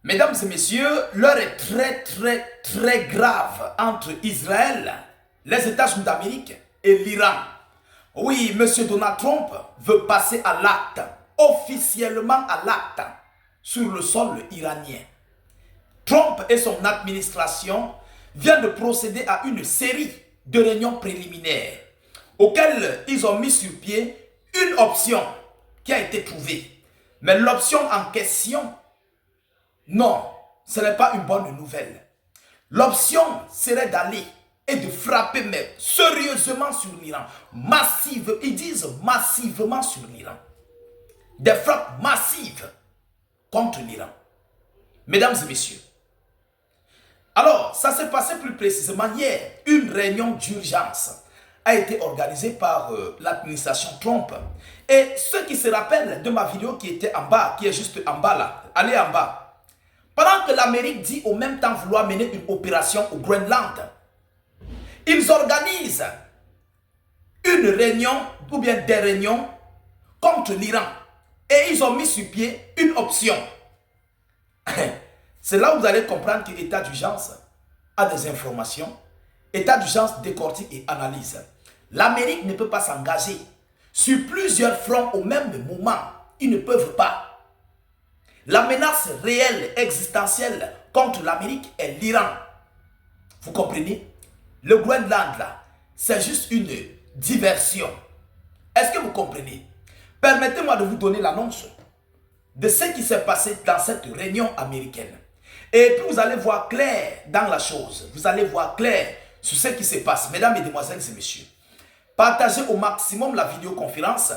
Mesdames et messieurs, l'heure est très grave entre Israël, les États-Unis d'Amérique et l'Iran. Oui, monsieur Donald Trump veut passer à l'acte, officiellement à l'acte, sur le sol iranien. Trump et son administration viennent de procéder à une série de réunions préliminaires auxquelles ils ont mis sur pied une option qui a été trouvée. Mais l'option en question, non, ce n'est pas une bonne nouvelle. L'option serait d'aller et de frapper, mais sérieusement sur l'Iran. Massive, ils disent massivement sur l'Iran. Des frappes massives contre l'Iran. Mesdames et messieurs, alors, ça s'est passé plus précisément hier. Une réunion d'urgence a été organisée par l'administration Trump. Et ceux qui se rappellent de ma vidéo qui était en bas, qui est juste en bas là, allez en bas. Pendant que l'Amérique dit au même temps vouloir mener une opération au Groenland, ils organisent une réunion ou bien des réunions contre l'Iran. Et ils ont mis sur pied une option. C'est là où vous allez comprendre que l'état d'urgence a des informations. État d'urgence décortique et analyse. L'Amérique ne peut pas s'engager sur plusieurs fronts au même moment. Ils ne peuvent pas. La menace réelle, existentielle contre l'Amérique est l'Iran. Vous comprenez? Le Groenland là, c'est juste une diversion. Est-ce que vous comprenez? Permettez-moi de vous donner l'annonce de ce qui s'est passé dans cette réunion américaine. Et puis vous allez voir clair dans la chose. Vous allez voir clair sur ce qui se passe. Mesdames, Mesdemoiselles et Messieurs, partagez au maximum la vidéoconférence.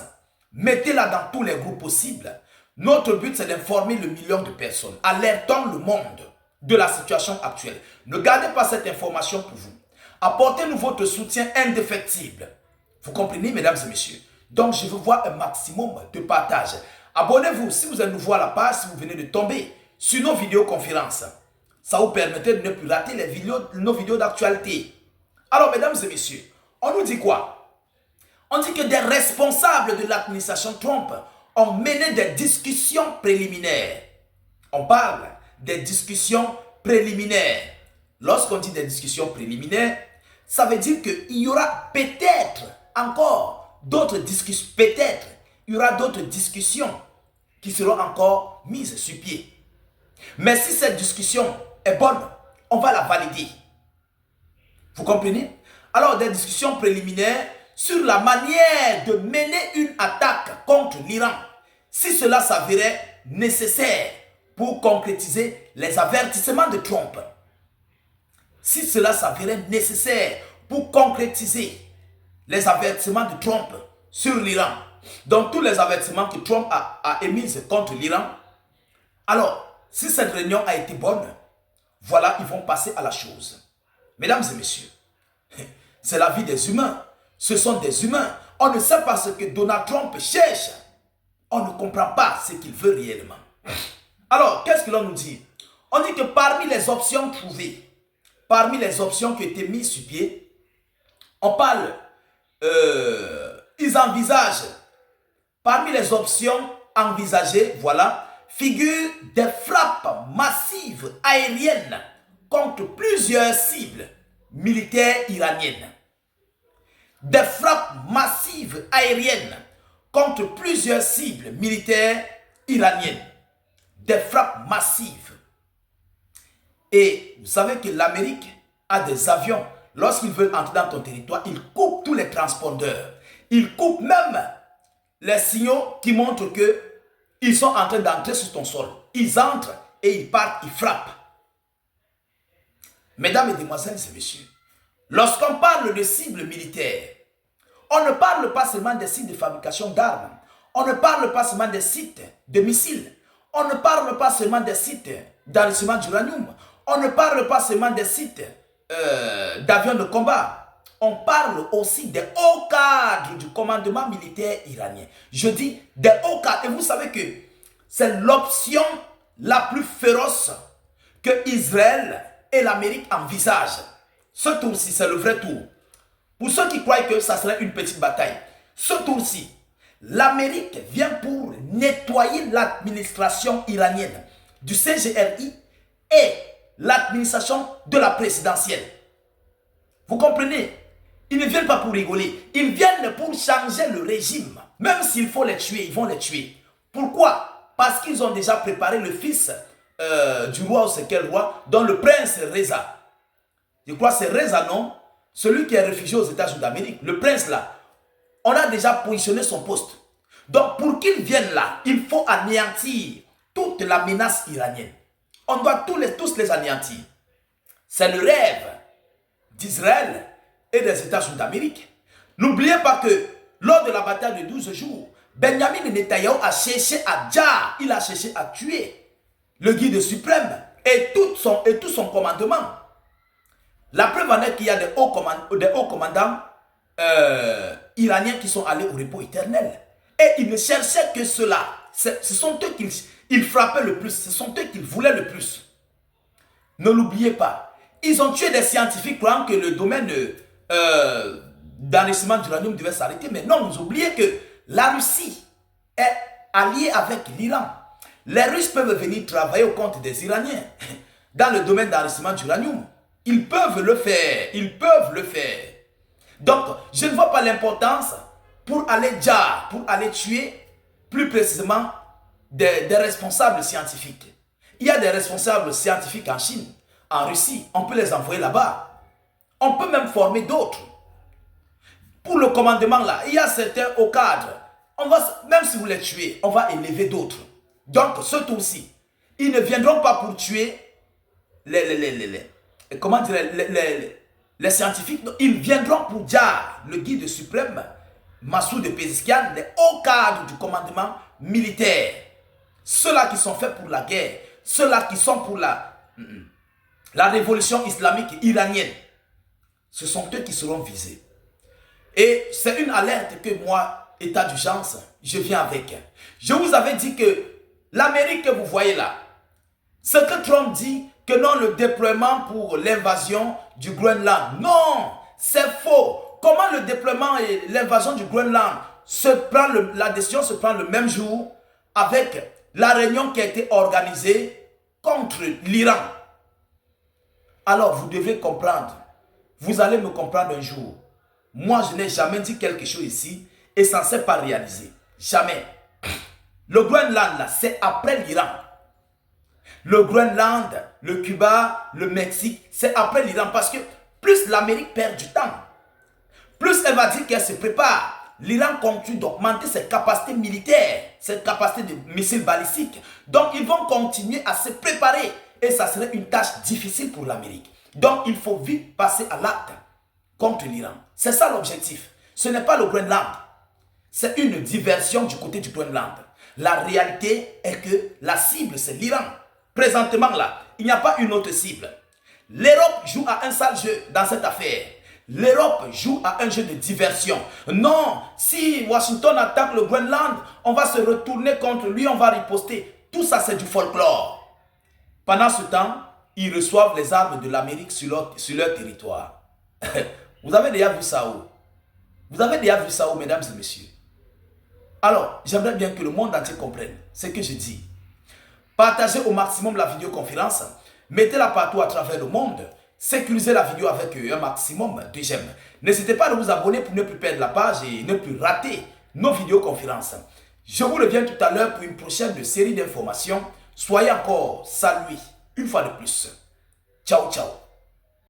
Mettez-la dans tous les groupes possibles. Notre but, c'est d'informer le million de personnes. Alertons le monde de la situation actuelle. Ne gardez pas cette information pour vous. Apportez-nous votre soutien indéfectible. Vous comprenez, mesdames et messieurs? Donc, je veux voir un maximum de partage. Abonnez-vous si vous êtes nouveau à la page, si vous venez de tomber sur nos vidéoconférences. Ça vous permettait de ne plus rater nos vidéos d'actualité. Alors, mesdames et messieurs, on nous dit quoi? On dit que des responsables de l'administration Trump ont mené des discussions préliminaires. On parle des discussions préliminaires. Lorsqu'on dit des discussions préliminaires, ça veut dire qu'il y aura peut-être encore d'autres discussions. Peut-être il y aura d'autres discussions qui seront encore mises sur pied. Mais si cette discussion est bonne, on va la valider. Vous comprenez? Alors, des discussions préliminaires sur la manière de mener une attaque contre l'Iran, si cela s'avérait nécessaire pour concrétiser les avertissements de Trump. Si cela s'avérait nécessaire pour concrétiser les avertissements de Trump sur l'Iran, donc tous les avertissements que Trump a émis contre l'Iran, alors, si cette réunion a été bonne, voilà, ils vont passer à la chose. Mesdames et messieurs, c'est la vie des humains. Ce sont des humains. On ne sait pas ce que Donald Trump cherche. On ne comprend pas ce qu'il veut réellement. Alors, qu'est-ce que l'on nous dit? On dit que parmi les options trouvées, parmi les options qui ont été mises sur pied, on parle, ils envisagent, parmi les options envisagées, voilà, figurent des frappes massives aériennes contre plusieurs cibles militaires iraniennes. Des frappes massives aériennes contre plusieurs cibles militaires iraniennes. Des frappes massives. Et vous savez que l'Amérique a des avions. Lorsqu'ils veulent entrer dans ton territoire, ils coupent tous les transpondeurs. Ils coupent même les signaux qui montrent qu'ils sont en train d'entrer sur ton sol. Ils entrent et ils partent, ils frappent. Mesdames, Mesdemoiselles et Messieurs, lorsqu'on parle de cibles militaires, on ne parle pas seulement des sites de fabrication d'armes. On ne parle pas seulement des sites de missiles. On ne parle pas seulement des sites d'enrichissement d'uranium. On ne parle pas seulement des sites d'avions de combat. On parle aussi des hauts cadres du commandement militaire iranien. Je dis des hauts cadres. Et vous savez que c'est l'option la plus féroce que Israël et l'Amérique envisagent. Ce tour-ci, c'est le vrai tour. Pour ceux qui croient que ça serait une petite bataille, ce tour-ci, l'Amérique vient pour nettoyer l'administration iranienne. du CGRI et l'administration de la présidentielle. Vous comprenez? Ils ne viennent pas pour rigoler. Ils viennent pour changer le régime. Même s'il faut les tuer, ils vont les tuer. Pourquoi? Parce qu'ils ont déjà préparé le fils du roi ou c'est quel roi, dont le prince Reza. Je crois que c'est Reza, non? Celui qui est réfugié aux États-Unis d'Amérique. Le prince là, on a déjà positionné son poste. Donc pour qu'il vienne là, il faut anéantir toute la menace iranienne. On doit tous les anéantir. C'est le rêve d'Israël et des États-Unis d'Amérique. N'oubliez pas que lors de la bataille de 12 jours, Benjamin Netanyahu a cherché à Djar, il a cherché à tuer le guide suprême et tout son commandement. La preuve en est qu'il y a des hauts commandants iraniens qui sont allés au repos éternel. Et ils ne cherchaient que cela. Ce sont eux qu'ils frappaient le plus. Ce sont eux qu'ils voulaient le plus. Ne l'oubliez pas. Ils ont tué des scientifiques croyant que le domaine d'enrichissement d'uranium devait s'arrêter. Mais non, vous oubliez que la Russie est alliée avec l'Iran. Les Russes peuvent venir travailler au compte des Iraniens dans le domaine d'enrichissement d'uranium. Ils peuvent le faire. Ils peuvent le faire. Donc, je ne vois pas l'importance pour aller tuer plus précisément des responsables scientifiques. Il y a des responsables scientifiques en Chine, en Russie. On peut les envoyer là-bas. On peut même former d'autres. Pour le commandement là, il y a certains hauts cadres. Même si vous les tuez, on va élever d'autres. Donc, ce tour-ci, ils ne viendront pas pour tuer les scientifiques. Ils viendront pour Djar, le guide suprême, Massoud Pezeshkian, les hauts cadres du commandement militaire. Ceux-là qui sont faits pour la guerre, ceux-là qui sont pour la révolution islamique iranienne. Ce sont eux qui seront visés. Et c'est une alerte que moi, état d'urgence, je viens avec. Je vous avais dit que l'Amérique que vous voyez là, ce que Trump dit, que non, le déploiement pour l'invasion du Groenland. Non, c'est faux. Comment le déploiement et l'invasion du Groenland la décision se prend le même jour avec la réunion qui a été organisée contre l'Iran. Alors, vous devrez comprendre. Vous allez me comprendre un jour. Moi, je n'ai jamais dit quelque chose ici et ça ne s'est pas réalisé. Jamais. Le Groenland, là, c'est après l'Iran. Le Groenland, le Cuba, le Mexique, c'est après l'Iran. Parce que plus l'Amérique perd du temps, plus elle va dire qu'elle se prépare. L'Iran continue d'augmenter ses capacités militaires, ses capacités de missiles balistiques. Donc, ils vont continuer à se préparer. Et ça serait une tâche difficile pour l'Amérique. Donc, il faut vite passer à l'acte contre l'Iran. C'est ça l'objectif. Ce n'est pas le Groenland. C'est une diversion du côté du Groenland. La réalité est que la cible, c'est l'Iran. Présentement, là, il n'y a pas une autre cible. L'Europe joue à un sale jeu dans cette affaire. L'Europe joue à un jeu de diversion. Non, si Washington attaque le Groenland, on va se retourner contre lui, on va riposter. Tout ça, c'est du folklore. Pendant ce temps, ils reçoivent les armes de l'Amérique sur leur territoire. Vous avez déjà vu ça où? Vous avez déjà vu ça où, mesdames et messieurs? Alors, j'aimerais bien que le monde entier comprenne ce que je dis. Partagez au maximum la vidéoconférence. Mettez-la partout à travers le monde. Sécurisez la vidéo avec un maximum de j'aime. N'hésitez pas à vous abonner pour ne plus perdre la page et ne plus rater nos vidéoconférences. Je vous reviens tout à l'heure pour une prochaine série d'informations. Soyez encore salués une fois de plus. Ciao, ciao.